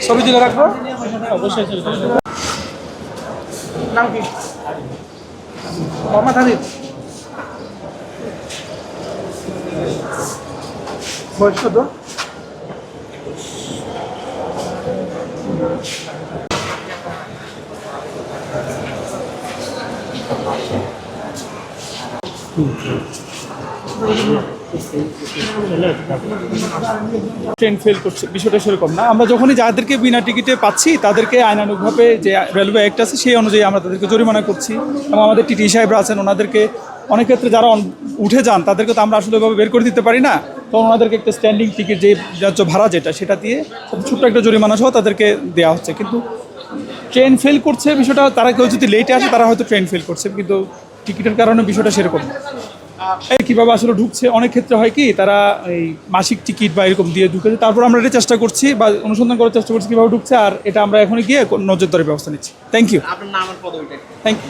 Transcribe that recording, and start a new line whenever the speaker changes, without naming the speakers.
ছবি তুলে রাখবো
অবশ্যই।
নাম কি? মোহাম্মদ হানিফ। বয়স কত?
ট্রেন ফেল করছে, বিষয়টা সেরকম না। আমরা যখনই যাদেরকে বিনা টিকিটে পাচ্ছি তাদেরকে আইনানুগভাবে যে রেলওয়ে অ্যাক্ট আছে সেই অনুযায়ী আমরা তাদেরকে জরিমানা করছি, এবং আমাদের টিটি সাহেবরা আছেন, ওনাদেরকে অনেক ক্ষেত্রে যারা উঠে যান তাদেরকে তো আমরা আসলে ওইভাবে বের করে দিতে পারি না, তখন ওনাদেরকে একটা স্ট্যান্ডিং টিকিট যে ন্যায্য ভাড়া যেটা সেটা দিয়ে ছোট্ট একটা জরিমানা সহ তাদেরকে দেওয়া হচ্ছে। কিন্তু ট্রেন ফেল করছে বিষয়টা, তারা কেউ যদি লেটে আসে তারা হয়তো ট্রেন ফেল করছে, কিন্তু টিকিটের কারণে বিষয়টা সেরকম না। কীভাবে আসলে ঢুকছে, অনেক ক্ষেত্রে হয় কি তারা এই মাসিক টিকিট বা এরকম দিয়ে ঢুকেছে, তারপর আমরা এটা চেষ্টা করছি বা অনুসন্ধান করার চেষ্টা করছি কীভাবে ঢুকছে, আর এটা আমরা এখনই গিয়ে নজরদারি ব্যবস্থা নিচ্ছি। Thank you.
আপনার নাম আর পদবিটা?
Thank you.